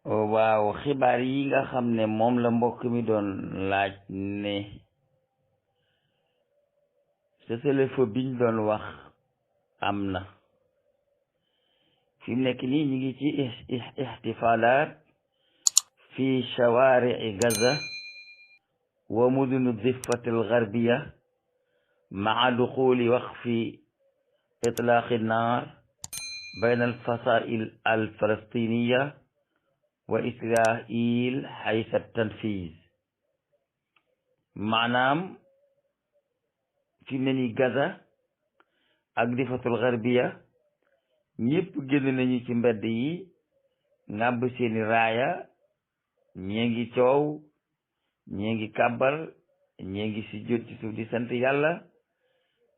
waaw xibaar yi nga xam ne moom la mbokk mi doon laaj ne cessez-le-feu biñ doon wax am na fi mu nekk nii ñu ngi ci ixtifaalaat fi shawaarici Gaza wa muduni diffati algarbiya maa duxuli waqfi itlaaqi nnaar bayna alfasail alfalastiniya wa israil xaysa tanfiz. maanaam fi mu ne nii Gaza ak difatul garbiya ñëpp génn nañu ci mbedd yi ngàbb seeni raaya, ñee ngi coow, ñee ngi kàbbar, ñee ngi si jot ci suuf di sant yàlla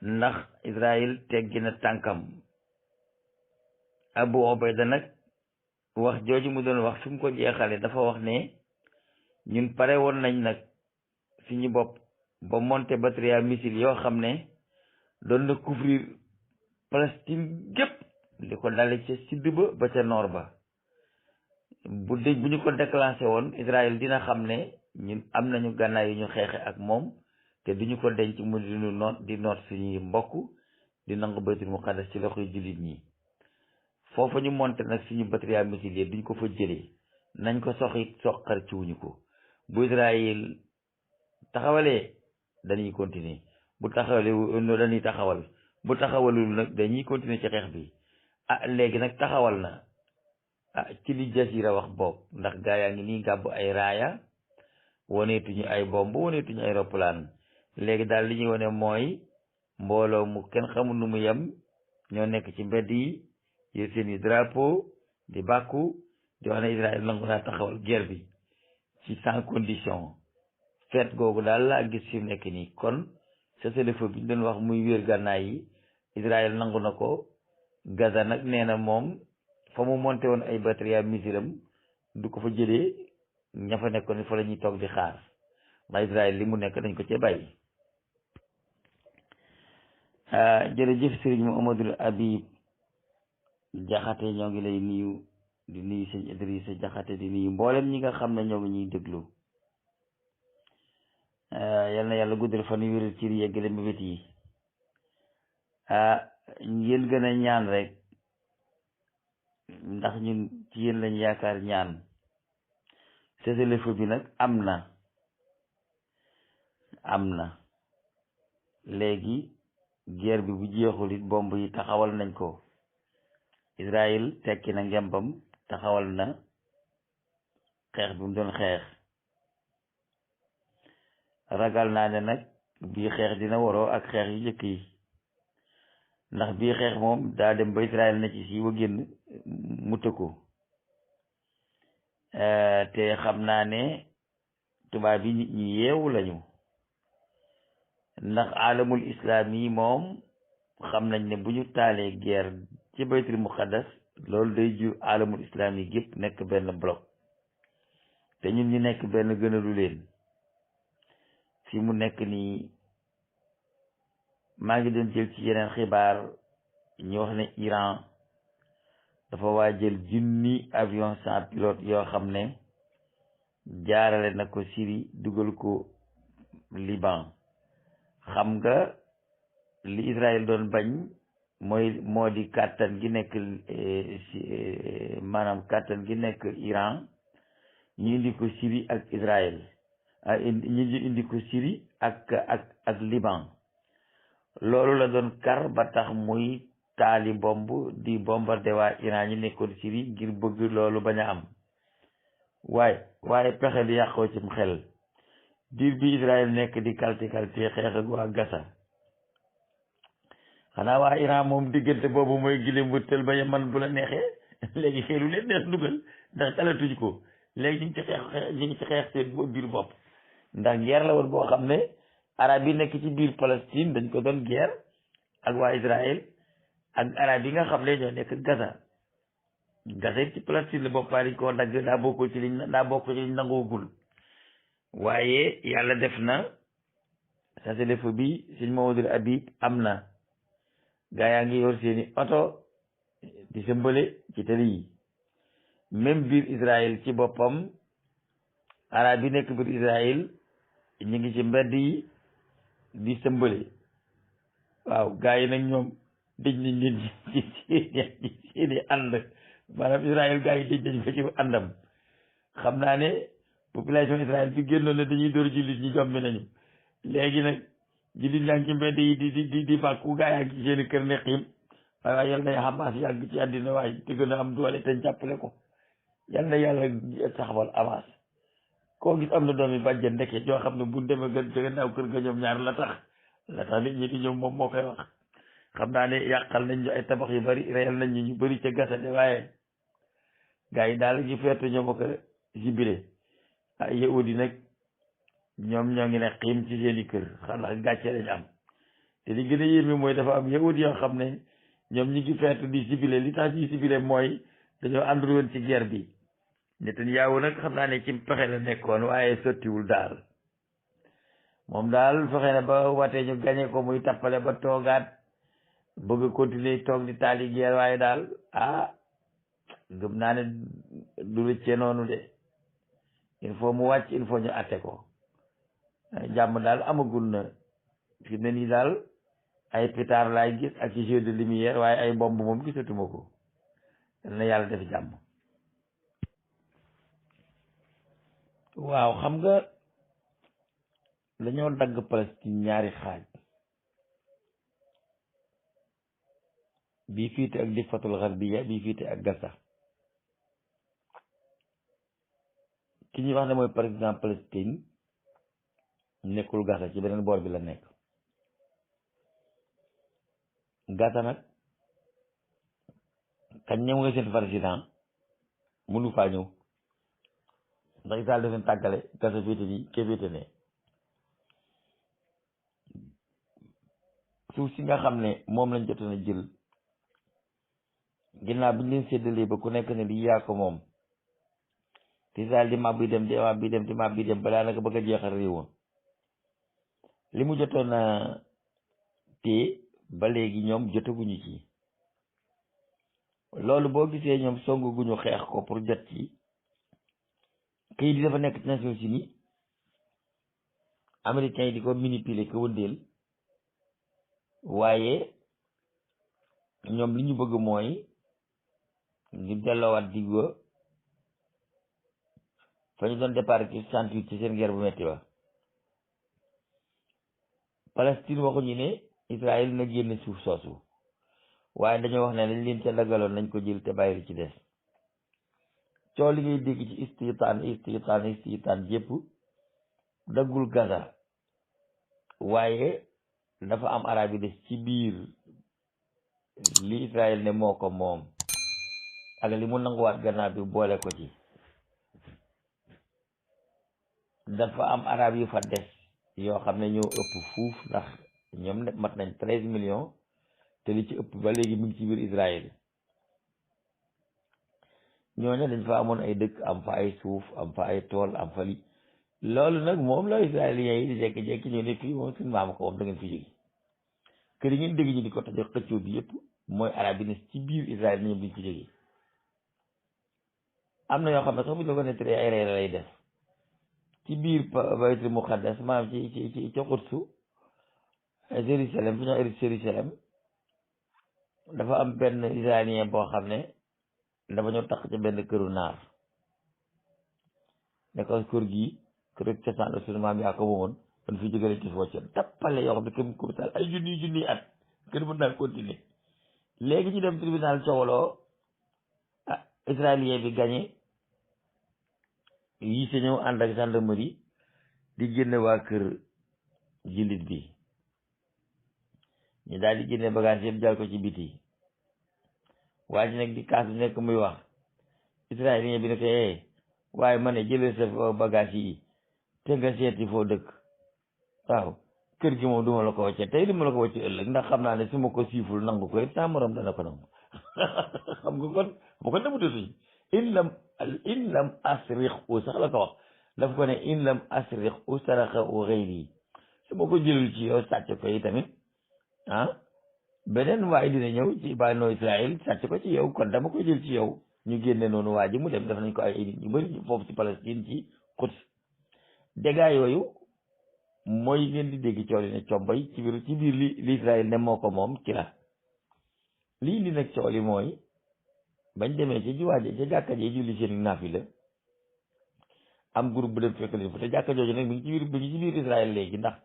ndax Israël teggi na tànkam. Abu Obayda nag wax jooju mu doon wax fi mu ko jeexale dafa wax ne ñun pare woon nañ nag suñu bopp ba monté batterie missile yoo xam ne doon na couvrir Palestine gépp li ko dale ca sud ba ca nord ba. bu ñu ko déclenché woon Israël dina xam ne ñun am nañu gànnaay yu ñu xeexe ak moom te duñu ko denc mu di noot suñuy mbokk di nangu baytul muqaddas ci loxoy jullit ñi. foofa ñu monté nag suñu batterie missile yi duñ ko fa jëlee, nañ ko soqar ci wuñu ko. bu Israël taxawalee dañuy continuer, bu taxawalee dañuy taxawal, bu taxawalul nag dañuy continuer ci xeex bi. léegi nag taxawal na ci li Jazira wax boobu, ndax gaa yaa ngi nii gàbb ay raaya, woneetuñu ay bomb, woneetuñu ay roppalaan. léegi daal li ñuy wone mooy mbooloo mu kenn xamul nu mu yem ñoo nekk ci mbedd yi yor seeni drapeau di bàkku di wax ne Israël nangu naa taxawal guerre bi ci sans condition. feet googu daal laa gis fi mu nekk nii. kon cessez-le-feu bi ñu doon wax muy wéer gànnaay yi Israël nangu na ko. Gaza nag nee na moom fa mu monté woon ay batterie misilam du ko fa jëlee, ña fa nekkoon fa la ñuy toog di xaar ndax Israël li mu nekk dañ ko cee bàyyi. jërëjëf Serigne Mouhamadou Habib Jaxate ñoo ngi lay nuyu, di nuyu sëñ Idrissa Jaxate, di nuyu mboolem ñi nga xam ne ñoo ngi ñuy déglu. yal na yàlla guddal fan yu wéral ci yeggale mbébét yi. ngeen gën a ñaan rek ndax ñun ci yéen lañ yaakaar ñaan. cessez-le-feu bi nag am na léegi guerre bi bu jeexul it bomb yi taxawal nañ ko. Israël tekki na ngembam, taxawal na xeex bi mu doon xeex. ragal naa ne nag bii xeex dina waroo ak xeex yu njëkk yi, ndax bii xeex moom daa dem ba Israël na ci siiwa génn mu tëkko. te xam naa ne tubaab yi nit ñi yeewu lañu, ndax alamul islam yi moom xam nañ ne bu ñu taalee guerre ci baytul muqaddas loolu day jur alamul islam yi gépp nekk benn bloc, te ñun ñu nekk benn gënalu leen. fi mu nekk nii maa ngi doon jël ci yeneen xibaar ñu wax ne Iran dafa waa jël 1000 avion sans pilote yoo xam ne jaarale na ko Syrie dugal ko Liban. xam nga li Israël doon bañ moo di kàttan gi nekk maanaam kàttan gi nekk Iran ñu indi ko Syrie ak Israël, ñu indi ko Syrie ak Liban. loolu la doon kar ba tax muy taali bomb di bombardé waa Iran ñi nekkoon Syrie ngir bëgg loolu bañ a am. waaye pexe di yàqoo cim xel. diir bi Israël nekk di kalti xeex ak waa Gaza, xanaa waa Iran moom diggante boobu mooy gileem wëttal ba man bu la neexee léegi xeelu leen neex dugal ndax talatuñ ko. léegi ñu ngi ci xeex seen biir bopp, ndax guerre la woon boo xam ne arab yi nekk ci biir Palestine dañ ko doon guerre ak waa Israël ak arab yi nga xam ne ñoo nekk Gaza. Gaza ci Palestine la boppaay dañ koo dagg, daa bokk ci liñ nangoogul. waaye yàlla def na cessez-le-feu bi sëñ Mouhamadou Habib am na. gaa yaa ngi yor seeni oto di sëmbale ci tali yi. même biir Israël ci boppam arab yi nekk biir Israël ñu ngi ci mbedd yi di sëmbale waaw gars yi nag ñoom dëj nañ leen ci seeni ànd maanaam Israël gars yi dëj nañ ko ci àndam xam naa ne population Israël bi génnoon ne dañuy dóor jullit ñi jombi nañu léegi nag jullit ñaa ngi ci mbedd yi di bàkku gaa yaa ngi ci seeni kër ne xiim waaye waaye yal na Hamas yàgg ci àddina waaye te gën a am doole te jàppale ko yal na yàlla taxawal Hamas koo gis am na doomi bàjjen ndeke joo xam ne bu demee gannaaw kër ga ñoom ñaar la tax nit ñi di ñëw moom moo koy wax xam naa ne yàqal nañ ñu ay tabax yu bari reyal nañ ñu bari ca gasade waaye gaa yi daal ñu feetu ñoom a ko jibile ay yahudi nag ñoom ñoo ngi ne xiim ci seeni kër xanaa gàcce lañ am te li gën a yéeme mooy dafa am yahudi yoo xam ne ñoom ñi ngi feetu di sibile li tax ñuy sibile mooy dañoo àndul woon ci guerre bi Netanyahu nag xam naa ne ci pexe la nekkoon waaye sottiwul daal moom daal fexe na ba watee ñu gañe ko muy tappale ba toogaat bëgg a continuer toog di taali guerre waaye daal gëm naa ne du rëccee noonu de il faut mu wàcc il faut ñu atte ko jàmm daal amagul na fi ne nii daal ay pétard laay gis ak ci jeu de lumière waaye ay bomb moom gisatuma ko yal na yàlla def jàmm. waaw xam nga dañoo dagg Palestine ñaari xaaj bii fiite ak Difatul Garbiya bii fiite ak Gaza ki ñuy wax ne mooy président Palestine nekkul Gaza ci beneen boor bi la nekk Gaza nag kañ ñëw nga seen président mënu faa ñëw ndax Israël daf leen tàggale Gaza féete nii ke féete ne suuf si nga xam ne moom lañ jotoon a jël ginnaaw bi ñu leen séddalee ba ku nekk ne di yaa ko moom te Israël di mab bi dem di mab bi dem di mab bi dem balaa naka bëgg a jeexal réewam li mu jotoon a téye ba léegi ñoom jotaguñu ci loolu boo gisee ñoom songaguñu xeex ko pour jot ci këyit yi dafa nekk ci Nations Unies américains yi di ko manipuler ko wëndeel waaye ñoom li ñu bëgg mooy ñu delloowaat diggo fa ñu doon départ ci 68 ci seen guerre bu metti ba Palestine waxuñu ne Israël na génne suuf soosu waaye dañoo wax ne dañ leen ca daggaloon nañ ko jël te bàyyi li ci des coow li ngay dégg ci istitaan jépp daggul Gaza waaye dafa am arab yi des ci biir li Israël ne moo ko moom ak li mu nanguwaat gannaaw bi boole ko ci dafa am arab yu fa des yoo xam ne ñoo ëpp fuuf ndax ñoom ne mat nañ 13 millions te li ci ëpp ba léegi mu ngi ci biir Israël ñooñu dañ fa amoon ay dëkk am fa ay suuf am fa ay tool am fa li loolu nag moom la israéliens yi di jekki-jekki ñu ne fii moom suñu maama ko moom da ngeen fi jóge kër yi ngeen dégg ñu di ko tajo xëccoo bi yëpp mooy arab yi ne ci biir Israël ñoom duñ fi jóge am na yoo xam ne sax bu ñu la ko nettalee ay rey lay def ci biir baytul muqaddas maanaam ci Qudsu Jérusalem fi ñoo Jérusalem dafa am benn israélien boo xam ne dafa ñëw tax ci benn këru naar ne ko kër gi kër cosaan la sunu maam yaa ko moomoon kon fi jógale ci foo ca tappale yoo xam ne kenn ko taal ay junniy at kenn mën naa continuer léegi ñu dem tribunal coowaloo israélien bi gagné yi sa ñëw ànd ak gendarmerie di génne waa kër jullit bi ñu daal di génne bagage yëpp jal ko ci biti waa ji nag di kaas bi nekk muy wax israélien bi ne ko waaye ma ne jëlee sa bagage yi te nga seeti foo dëkk waaw kër gi moom duma la ko wàcce tey duma la ko wàcce ëllëg ndax xam naa ne su ma ko siiful nangu ko it saa morom dana ko nangu xam nga kon bu ko demutatuñ in lam asrix u sax la ko wax daf ko ne in lam asrix u saraxa u xëyri su ma ko jëlul ci yow sàcc ko yi tamit beneen waaye dina ñëw ci bànnoo Israël sàcc ko ci yow kon dama ko jël ci yow ñu génne noonu waa ji mu dem def nañ ko ay nit ñu bëri foofu ci Palestine ci Quds dégâts yooyu mooy ngeen di dégg coow li ne combay ci biir li Israël ne moo ko moom ci la lii indi nag coow li mooy bañ demee ci juwaaje ca jàkka ji julli seen naafila am groupe bu dem fekk leen fa te jàkka jooju nag mi ngi ci biir Israël léegi ndax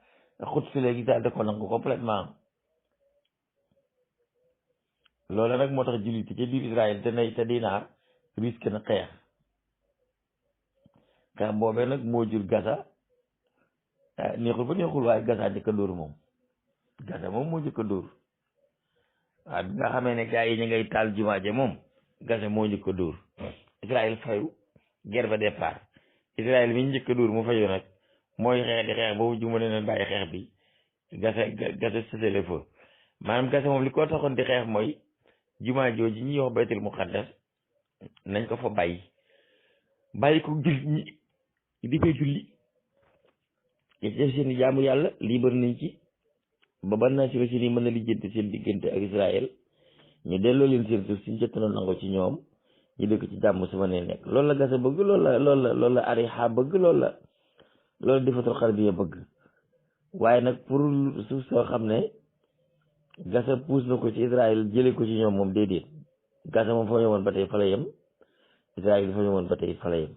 Quds léegi Israël da ko nangu complètement loolu nag moo tax jullit ca biir Israël te dinaar risque na xeex boobee nag moo jur Gaza neexul ba neexul waaye Gaza njëkk a dóor moom Gaza moom moo njëkk a dóor waaw bi nga xamee ne gars yi ñu ngay taal jumaa ja moom Gaza moo njëkk a dóor Israël fayu guerre ba départ Israël mi njëkk a dóor mu fayu nag mooy xeex di xeex boobu ju ma leen bàyyi xeex bi Gaza cessez-le feu maanaam Gaza moom li ko taxoon di xeex mooy jumaa jooju ñuy wax baytul muqaddas nañ ko fa bàyyi ko jullit ñi di fay julli te def seen jaamu yàlla libre nañ ci ba ban naa si ni mën na lijjanti seen diggante ak Israël ñu delloo leen seen suuf suñ jëttana nango ci ñoom ñu dëkk ci jàmm su ma nee nekk loolu la Gaza bëgg loolu la Ariha bëgg loolu la difatul xarbiya bëgg waaye nag pour suuf soo xam ne Gaza puus na ko ci Israël jële ko ci ñoom moom déedéet Gaza moom fa ñëwoon ba tey fa la yem Israël fa ñëwoon ba tey fa la yem